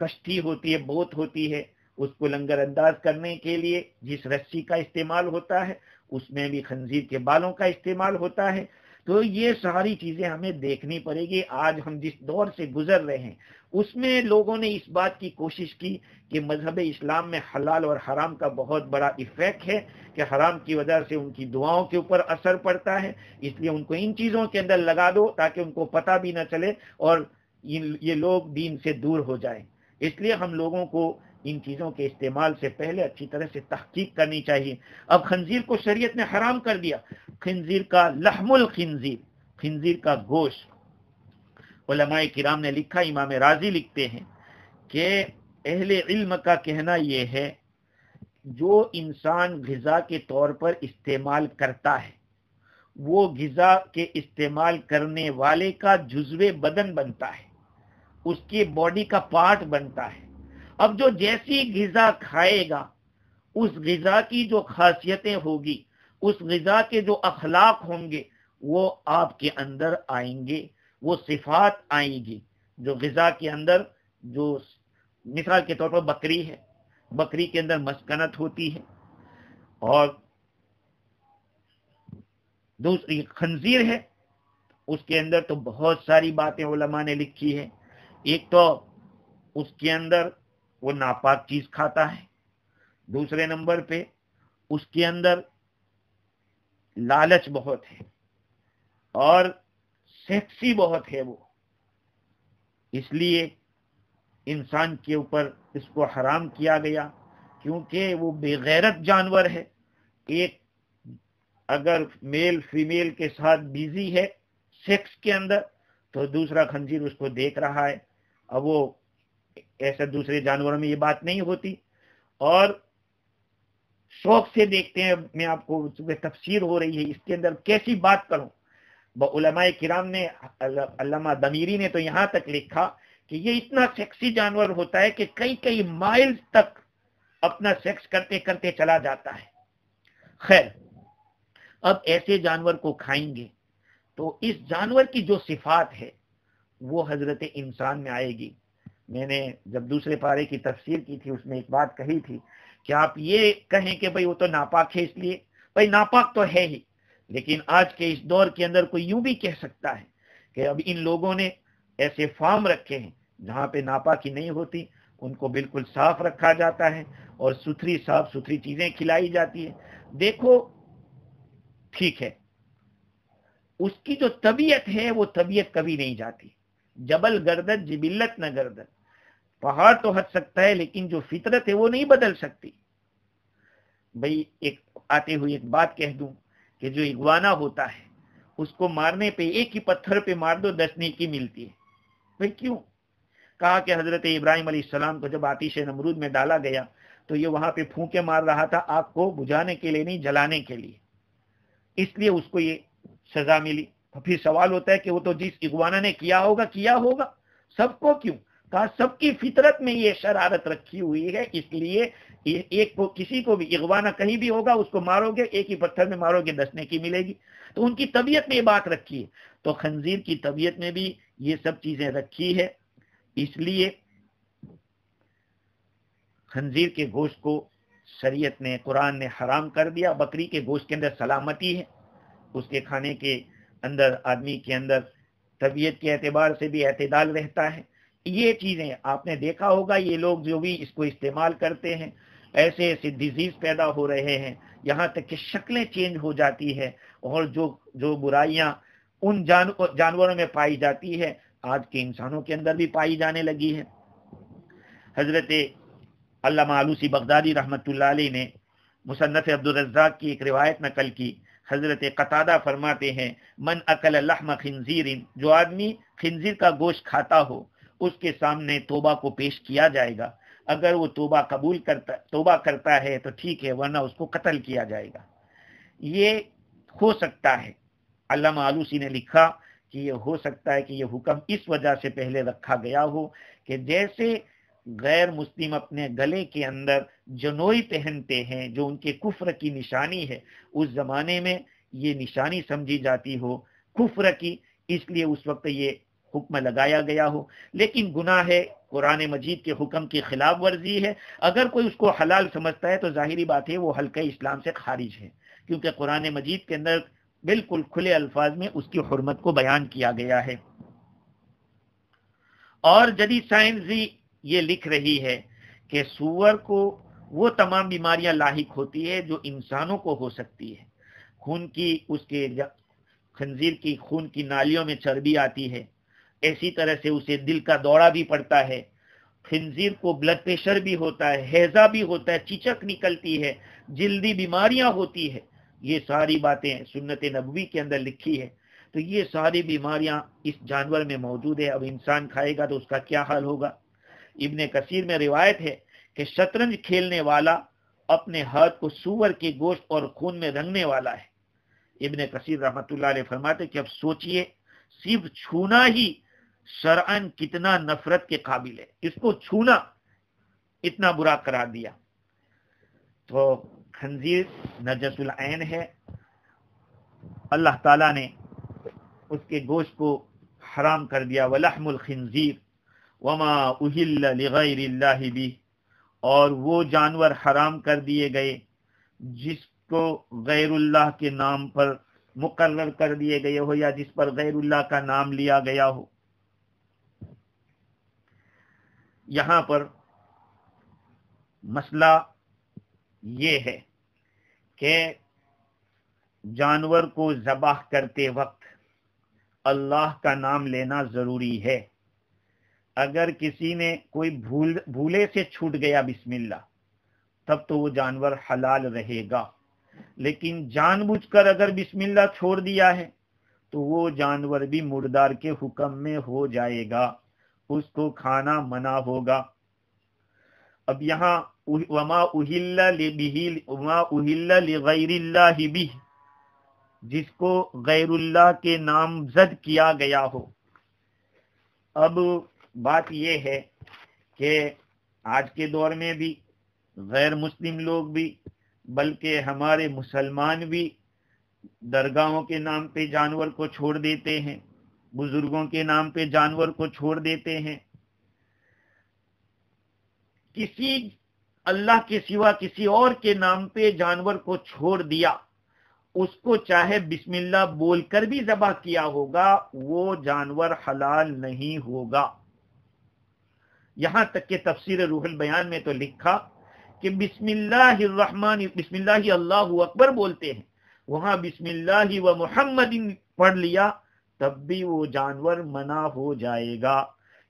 کشتی ہوتی ہے بوت ہوتی ہے اس کو لنگر انداز کرنے کے لیے جس رسی کا استعمال ہوتا ہے اس میں بھی خنزیر کے بالوں کا استعمال ہوتا ہے. تو یہ ساری چیزیں ہمیں دیکھنی پڑے گی. آج ہم جس دور سے گزر رہے ہیں اس میں لوگوں نے اس بات کی کوشش کی کہ مذہب اسلام میں حلال اور حرام کا بہت بڑا ایفیکٹ ہے کہ حرام کی وجہ سے ان کی دعاؤں کے اوپر اثر پڑتا ہے، اس لیے ان کو ان چیزوں کے اندر لگا دو تاکہ ان کو پتہ بھی نہ چلے اور یہ لوگ دین سے دور ہو جائیں. اس لیے ہم لوگوں کو ان چیزوں کے استعمال سے پہلے اچھی طرح سے تحقیق کرنی چاہیے. اب خنزیر کو شریعت نے حرام کر دیا. خنزیر کا لحم الخنزیر، خنزیر کا گوشت، علماء کرام نے لکھا، امام راضی لکھتے ہیں کہ اہل علم کا کہنا یہ ہے جو انسان غذا کے طور پر استعمال کرتا ہے وہ غذا کے استعمال کرنے والے کا جزو بدن بنتا ہے، اس کی باڈی کا پارٹ بنتا ہے. اب جو جیسی غذا کھائے گا اس غذا کی جو خاصیتیں ہوگی، اس غذا کے جو اخلاق ہوں گے وہ آپ کے اندر آئیں گے، وہ صفات آئیں گی. جو غذا کے اندر جو مثال کے طور پر بکری ہے، بکری کے اندر مسکنت ہوتی ہے، اور دوسری خنزیر ہے اس کے اندر تو بہت ساری باتیں علماء نے لکھی ہے. ایک تو اس کے اندر وہ ناپاک چیز کھاتا ہے، دوسرے نمبر پہ اس کے اندر لالچ بہت ہے اور سیکسی بہت ہے، وہ اس لیے انسان کے اوپر اس کو حرام کیا گیا، کیونکہ وہ بے غیرت جانور ہے۔ ایک اگر میل فیمیل کے ساتھ بیزی ہے سیکس کے اندر، تو دوسرا خنزیر اس کو دیکھ رہا ہے۔ اب وہ ایسا دوسرے جانوروں میں یہ بات نہیں ہوتی، اور شوق سے دیکھتے ہیں۔ میں آپ کو تفسیر ہو رہی ہے، اس کے اندر کیسی بات کروں۔ علماء کرام نے، علامہ دمیری نے تو یہاں تک لکھا کہ یہ اتنا سیکسی جانور ہوتا ہے کہ کئی کئی مائل تک اپنا سیکس کرتے کرتے چلا جاتا ہے۔ خیر، اب ایسے جانور کو کھائیں گے تو اس جانور کی جو صفات ہے وہ حضرت انسان میں آئے گی۔ میں نے جب دوسرے پارے کی تفسیر کی تھی، اس میں ایک بات کہی تھی کہ آپ یہ کہیں کہ بھئی وہ تو ناپاک ہے، اس لیے بھئی ناپاک تو ہے ہی، لیکن آج کے اس دور کے اندر کوئی یوں بھی کہہ سکتا ہے کہ اب ان لوگوں نے ایسے فارم رکھے ہیں جہاں پہ ناپاکی نہیں ہوتی، ان کو بالکل صاف رکھا جاتا ہے اور صاف ستھری چیزیں کھلائی جاتی ہے۔ دیکھو، ٹھیک ہے، اس کی جو طبیعت ہے وہ طبیعت کبھی نہیں جاتی۔ جبل گردد جبلت نہ گردد، پہاڑ تو ہٹ سکتا ہے لیکن جو فطرت ہے وہ نہیں بدل سکتی۔ بھئی ایک آتے ہوئے ایک بات کہہ دوں کہ جو اگوانا ہوتا ہے اس کو مارنے پہ ایک ہی پتھر پہ مار دو 10 نیکی ملتی ہے۔ بھئی کیوں؟ کہا کہ حضرت ابراہیم علیہ السلام کو جب آتش نمرود میں ڈالا گیا تو یہ وہاں پہ پھونکے مار رہا تھا، آگ کو بجھانے کے لیے نہیں، جلانے کے لیے، اس لیے اس کو یہ سزا ملی۔ پھر سوال ہوتا ہے کہ وہ تو جس اگوانا نے کیا ہوگا، سب کو کیوں؟ کہا سب کی فطرت میں یہ شرارت رکھی ہوئی ہے، اس لیے ایک کو، کسی کو بھی اگوانا کہیں بھی ہوگا، اس کو مارو گے ایک ہی پتھر میں مارو گے 10 نیکی ملے گی۔ تو ان کی طبیعت میں یہ بات رکھی ہے، تو خنزیر کی طبیعت میں بھی یہ سب چیزیں رکھی ہے، اس لیے خنزیر کے گوشت کو شریعت نے، قرآن نے حرام کر دیا۔ بکری کے گوشت کے اندر سلامتی ہے، اس کے کھانے کے اندر آدمی کے اندر طبیعت کے اعتبار سے بھی اعتدال رہتا ہے۔ یہ چیزیں آپ نے دیکھا ہوگا، یہ لوگ جو بھی اس کو استعمال کرتے ہیں، ایسے ایسے ڈیزیز پیدا ہو رہے ہیں، یہاں تک کہ شکلیں چینج ہو جاتی ہے، اور جو برائیاں ان جانوروں میں پائی جاتی ہے آج کے انسانوں کے اندر بھی پائی جانے لگی ہے۔ حضرت علامہ آلوسی بغدادی رحمۃ اللہ علیہ نے مصنف عبدالرزاق کی ایک روایت نقل کی۔ حضرت قتادہ فرماتے ہیں، من اکل لحم خنزیر، جو آدمی خنزیر کا گوشت کھاتا ہو اس کے سامنے توبہ کو پیش کیا جائے گا، اگر وہ توبہ کرتا ہے تو ٹھیک ہے، ورنہ اس کو قتل کیا جائے گا۔ یہ ہو سکتا ہے، علامہ آلوسی نے لکھا کہ یہ ہو سکتا ہے کہ یہ حکم اس وجہ سے پہلے رکھا گیا ہو کہ جیسے غیر مسلم اپنے گلے کے اندر جنوئی پہنتے ہیں جو ان کے کفر کی نشانی ہے، اس زمانے میں یہ نشانی سمجھی جاتی ہو کفر کی، اس لیے اس وقت یہ حکم لگایا گیا ہو۔ لیکن گناہ ہے، قرآن مجید کے حکم کی خلاف ورزی ہے، اگر کوئی اس کو حلال سمجھتا ہے تو ظاہری بات ہے وہ حلقہ اسلام سے خارج ہے، کیونکہ قرآن مجید کے اندر بالکل کھلے الفاظ میں اس کی حرمت کو بیان کیا گیا ہے۔ اور جدید سائنس بھی یہ لکھ رہی ہے کہ سور کو وہ تمام بیماریاں لاحق ہوتی ہے جو انسانوں کو ہو سکتی ہے۔ خون کی، اس کے خنزیر کی خون کی نالیوں میں چربی آتی ہے، ایسی طرح سے اسے دل کا دورہ بھی پڑتا ہے، خنزیر کو بلڈ پریشر بھی ہوتا ہے، ہیضہ بھی ہوتا ہے، چیچک نکلتی ہے، جلدی بیماریاں ہوتی ہے۔ یہ ساری باتیں سنت نبوی کے اندر لکھی ہے، تو یہ ساری بیماریاں اس جانور میں موجود ہے۔ اب انسان کھائے گا تو اس کا کیا حال ہوگا؟ ابن کثیر میں روایت ہے کہ شطرنج کھیلنے والا اپنے ہاتھ کو سور کے گوشت اور خون میں رنگنے والا ہے۔ ابن کثیر رحمۃ اللہ علیہ فرماتے کہ اب سوچئے صرف چھونا ہی شرعاً کتنا نفرت کے قابل ہے، اس کو چھونا اتنا برا قرار دیا۔ تو خنزیر نجس العین ہے، اللہ تعالیٰ نے اس کے گوشت کو حرام کر دیا۔ وَلَحْمُ الْخِنْزِيرِ وَمَا أُهِلَّ لِغَيْرِ اللَّهِ بِهِ، اور وہ جانور حرام کر دیے گئے جس کو غیر اللہ کے نام پر مقرر کر دیے گئے ہو یا جس پر غیر اللہ کا نام لیا گیا ہو۔ یہاں پر مسئلہ یہ ہے کہ جانور کو ذبح کرتے وقت اللہ کا نام لینا ضروری ہے۔ اگر کسی نے کوئی بھولے سے چھوٹ گیا بسم اللہ، تب تو وہ جانور حلال رہے گا، لیکن جان بوجھ کر اگر بسم اللہ چھوڑ دیا ہے تو وہ جانور بھی مردار کے حکم میں ہو جائے گا، اس کو کھانا منع ہوگا۔ اب یہاں وما اہل لغیر اللہ بھی، جس کو غیر اللہ کے نام زد کیا گیا ہو۔ اب بات یہ ہے کہ آج کے دور میں بھی غیر مسلم لوگ بھی، بلکہ ہمارے مسلمان بھی درگاہوں کے نام پہ جانور کو چھوڑ دیتے ہیں، بزرگوں کے نام پہ جانور کو چھوڑ دیتے ہیں۔ کسی اللہ کے سوا کسی اور کے نام پہ جانور کو چھوڑ دیا، اس کو چاہے بسم اللہ بول کر بھی ذبح کیا ہوگا، وہ جانور حلال نہیں ہوگا۔ یہاں تک کہ تفسیر روح البیان میں تو لکھا کہ بسم اللہ اللہ اکبر بولتے ہیں، وہاں بسم اللہ و محمد پڑھ لیا تب بھی وہ جانور منع ہو جائے گا،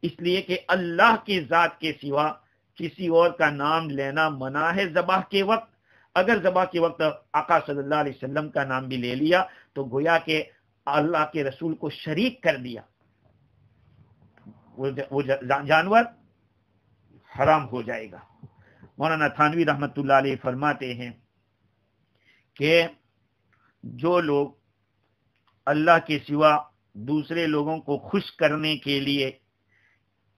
اس لیے کہ اللہ کی ذات کے سوا کسی اور کا نام لینا منع ہے ذبح کے وقت۔ اگر ذبح کے وقت آقا صلی اللہ علیہ وسلم کا نام بھی لے لیا تو گویا کہ اللہ کے رسول کو شریک کر دیا، وہ جانور حرام ہو جائے گا۔ مولانا تھانوی رحمت اللہ علیہ فرماتے ہیں کہ جو لوگ اللہ کے سوا دوسرے لوگوں کو خوش کرنے کے لیے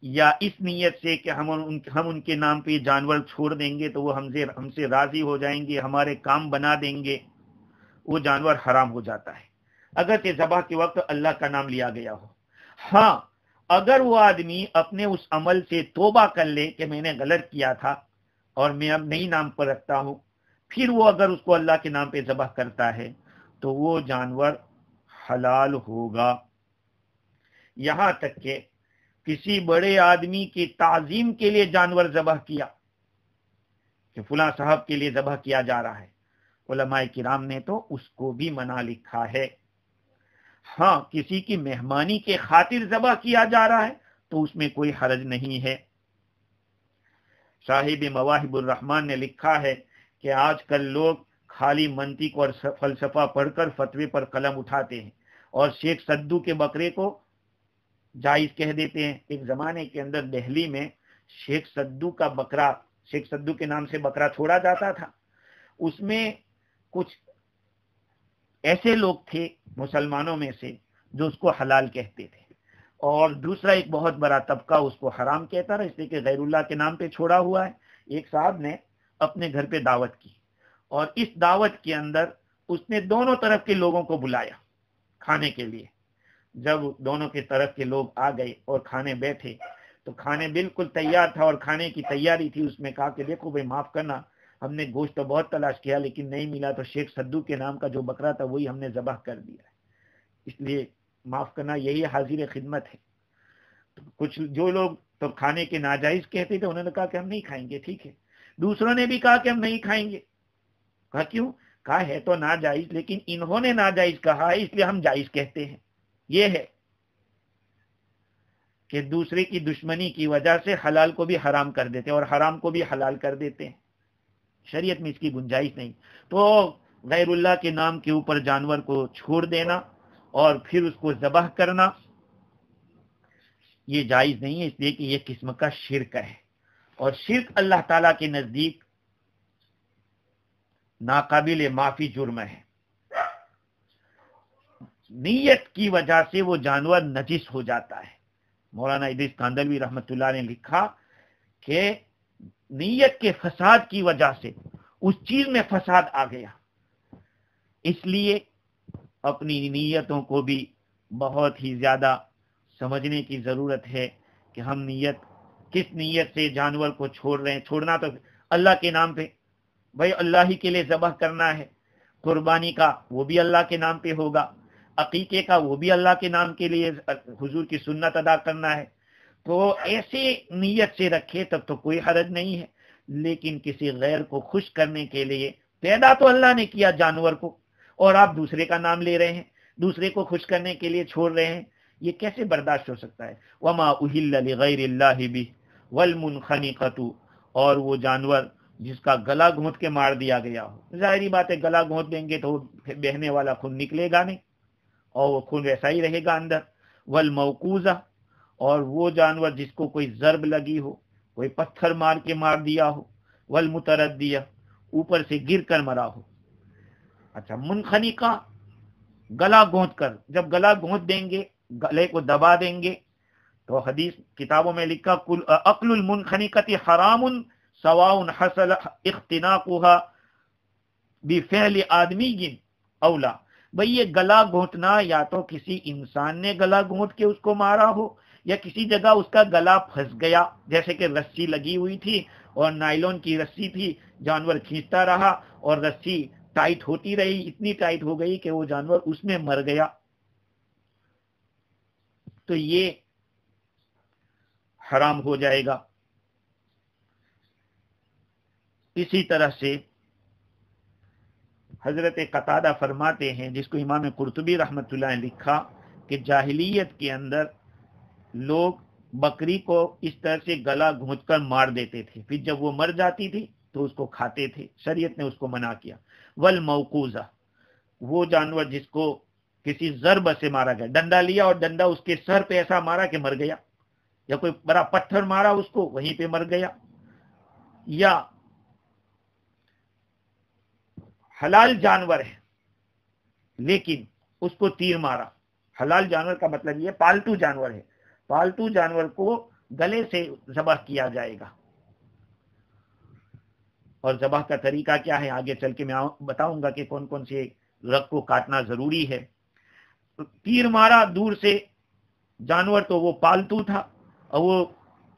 یا اس نیت سے کہ ہم ان کے نام پہ جانور چھوڑ دیں گے تو وہ ہم سے راضی ہو جائیں گے، ہمارے کام بنا دیں گے، وہ جانور حرام ہو جاتا ہے، اگرچہ ذبح کے وقت اللہ کا نام لیا گیا ہو۔ ہاں، اگر وہ آدمی اپنے اس عمل سے توبہ کر لے کہ میں نے غلط کیا تھا اور میں اب نئی نام پر رکھتا ہوں، پھر وہ اگر اس کو اللہ کے نام پہ ذبح کرتا ہے تو وہ جانور حلال ہوگا۔ یہاں تک کہ کسی بڑے آدمی کی تعظیم کے لیے جانور ذبح کیا کہ فلاں صاحب کے لیے ذبح کیا جا رہا ہے، علماء کرام نے تو اس کو بھی منع لکھا ہے۔ ہاں، کسی کی مہمانی کے خاطر ذبح کیا جا رہا ہے تو اس میں کوئی حرج نہیں ہے۔ صاحب مواہب الرحمن نے لکھا ہے کہ آج کل لوگ خالی منطق اور فلسفہ پڑھ کر فتوے پر قلم اٹھاتے ہیں اور شیخ سدو کے بکرے کو جائز کہہ دیتے ہیں۔ ایک زمانے کے اندر دہلی میں شیخ سدو کے نام سے بکرا چھوڑا جاتا تھا، اس میں کچھ ایسے لوگ تھے مسلمانوں میں سے جو اس کو حلال کہتے تھے، اور دوسرا ایک بہت بڑا طبقہ اس کو حرام کہتا رہا، اس لیے کہ غیر اللہ کے نام پہ چھوڑا ہوا ہے۔ ایک صاحب نے اپنے گھر پہ دعوت کی اور اس دعوت کے اندر اس نے دونوں طرف کے لوگوں کو بلایا کھانے کے لیے۔ جب دونوں کی طرف کے لوگ آ گئے اور کھانے بیٹھے تو کھانے بالکل تیار تھا اور کھانے کی تیاری تھی، اس میں کہا کہ دیکھو بھائی معاف کرنا، ہم نے گوشت تو بہت تلاش کیا لیکن نہیں ملا، تو شیخ سدو کے نام کا جو بکرا تھا وہی ہم نے ذبح کر دیا ہے، اس لیے معاف کرنا، یہی حاضر خدمت ہے۔ تو کچھ جو لوگ تو کھانے کے ناجائز کہتے تھے انہوں نے کہا کہ ہم نہیں کھائیں گے، ٹھیک ہے۔ دوسروں نے بھی کہا کہ ہم نہیں کھائیں گے۔ کہا کیوں؟ کہا ہے تو ناجائز لیکن انہوں نے ناجائز کہا ہے اس لیے ہم جائز کہتے ہیں۔ یہ ہے کہ دوسرے کی دشمنی کی وجہ سے حلال کو بھی حرام کر دیتے اور حرام کو بھی حلال کر دیتے ہیں، شریعت میں اس کی گنجائش نہیں۔ تو غیر اللہ کے نام کے اوپر جانور کو چھوڑ دینا اور پھر اس کو ذبح کرنا یہ جائز نہیں ہے، اس لیے کہ یہ قسم کا شرک ہے، اور شرک اللہ تعالیٰ کے نزدیک ناقابل معافی جرم ہے۔ نیت کی وجہ سے وہ جانور نجس ہو جاتا ہے۔ مولانا ادریس کاندلوی رحمت اللہ نے لکھا کہ نیت کے فساد کی وجہ سے اس چیز میں فساد آ گیا، اس لیے اپنی نیتوں کو بھی بہت ہی زیادہ سمجھنے کی ضرورت ہے کہ ہم کس نیت سے جانور کو چھوڑ رہے ہیں۔ چھوڑنا تو اللہ کے نام پہ، بھائی اللہ ہی کے لیے ذبح کرنا ہے، قربانی کا وہ بھی اللہ کے نام پہ ہوگا، عقیقے کا وہ بھی اللہ کے نام کے لیے حضور کی سنت ادا کرنا ہے، تو ایسے نیت سے رکھے تب تو کوئی حرج نہیں ہے۔ لیکن کسی غیر کو خوش کرنے کے لیے پیدا تو اللہ نے کیا جانور کو، اور آپ دوسرے کا نام لے رہے ہیں، دوسرے کو خوش کرنے کے لیے چھوڑ رہے ہیں، یہ کیسے برداشت ہو سکتا ہے؟ وما اہل لغیر اللہ بہ والمنخنقۃ، اور وہ جانور جس کا گلا گھونٹ کے مار دیا گیا ہو، ظاہری بات ہے گلا گھونٹ دیں گے تو بہنے والا خون نکلے گا نہیں، اور وہ خون ویسا ہی رہے گا اندر، والموقوذہ، اور وہ جانور جس کو کوئی ضرب لگی ہو، کوئی پتھر مار کے مار دیا ہو، والمتردیہ، اوپر سے گر کر مرا ہو۔ اچھا، منخنقہ گلا گھونٹ کر، جب گلا گھونٹ دیں گے، گلے کو دبا دیں گے، تو حدیث کتابوں میں لکھا عقل المنخنقۃ حرام سواء حصل اختناقها بفعل آدمی اولا، بھئی یہ گلا گھونٹنا یا تو کسی انسان نے گلا گھونٹ کے اس کو مارا ہو، یا کسی جگہ اس کا گلا پھنس گیا، جیسے کہ رسی لگی ہوئی تھی اور نائلون کی رسی تھی، جانور کھینچتا رہا اور رسی ٹائٹ ہوتی رہی، اتنی ٹائٹ ہو گئی کہ وہ جانور اس میں مر گیا، تو یہ حرام ہو جائے گا۔ اسی طرح سے حضرت قتادہ فرماتے ہیں، جس کو امام قرطبی رحمۃ اللہ نے لکھا، کہ جاہلیت کے اندر لوگ بکری کو اس طرح سے گلا گھونٹ کر مار دیتے تھے، پھر جب وہ مر جاتی تھی تو اس کو کھاتے تھے، شریعت نے اس کو منع کیا۔ والموقوذہ، وہ جانور جس کو کسی ضرب سے مارا گیا، ڈنڈا لیا اور ڈنڈا اس کے سر پہ ایسا مارا کہ مر گیا، یا کوئی بڑا پتھر مارا اس کو، وہیں پہ مر گیا، یا حلال جانور ہے لیکن اس کو تیر مارا۔ حلال جانور کا مطلب یہ پالتو جانور ہے، پالتو جانور کو گلے سے ذبح کیا جائے گا، اور ذبح کا طریقہ کیا ہے آگے چل کے میں بتاؤں گا کہ کون کون سے رگ کو کاٹنا ضروری ہے۔ تیر مارا دور سے جانور، تو وہ پالتو تھا اور وہ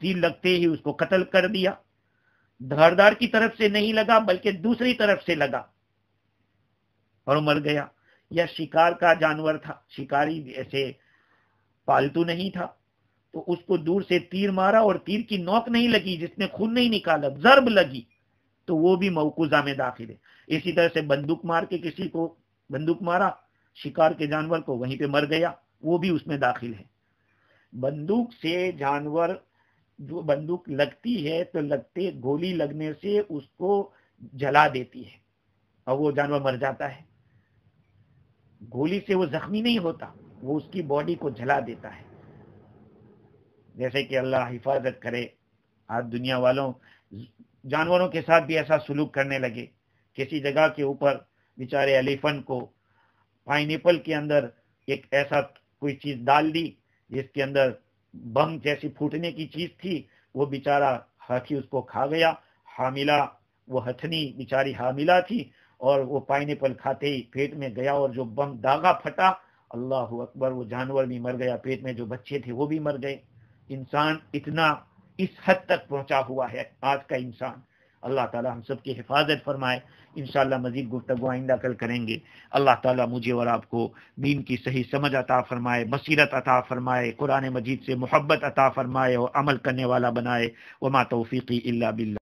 تیر لگتے ہی اس کو قتل کر دیا، دھاردار کی طرف سے نہیں لگا بلکہ دوسری طرف سے لگا اور مر گیا۔ یا شکار کا جانور تھا، شکاری ایسے پالتو نہیں تھا، تو اس کو دور سے تیر مارا اور تیر کی نوک نہیں لگی، جس نے خون نہیں نکالا، ضرب لگی، تو وہ بھی موقوذہ میں داخل ہے۔ اسی طرح سے بندوق مار کے کسی کو بندوق مارا، شکار کے جانور کو، وہیں پہ مر گیا، وہ بھی اس میں داخل ہے۔ بندوق سے جانور، جو بندوق لگتی ہے تو لگتے گولی لگنے سے اس کو جلا دیتی ہے اور وہ جانور مر جاتا ہے، گولی سے وہ زخمی نہیں ہوتا، وہ اس کی باڈی کو جلا دیتا ہے۔ جیسے کہ اللہ حفاظت کرے، آج دنیا والوں جانوروں کے ساتھ بھی ایسا سلوک کرنے لگے، کسی جگہ کے اوپر بیچارے ایلیفنٹ کو پائن ایپل کے اندر ایک ایسا کوئی چیز ڈال دی جس کے اندر بم جیسی پھوٹنے کی چیز تھی، وہ بیچارہ ہاتھی اس کو کھا گیا، حاملہ وہ ہتھنی بیچاری حاملہ تھی، اور وہ پائن ایپل کھاتے ہی پیٹ میں گیا اور جو بم داغا پھٹا، اللہ اکبر، وہ جانور بھی مر گیا، پیٹ میں جو بچے تھے وہ بھی مر گئے۔ انسان اتنا اس حد تک پہنچا ہوا ہے آج کا انسان۔ اللہ تعالیٰ ہم سب کی حفاظت فرمائے۔ انشاءاللہ مزید گفتگو آئندہ کل کریں گے۔ اللہ تعالیٰ مجھے اور آپ کو دین کی صحیح سمجھ عطا فرمائے، بصیرت عطا فرمائے، قرآن مجید سے محبت عطا فرمائے اور عمل کرنے والا بنائے۔ وما توفیقی الا باللہ۔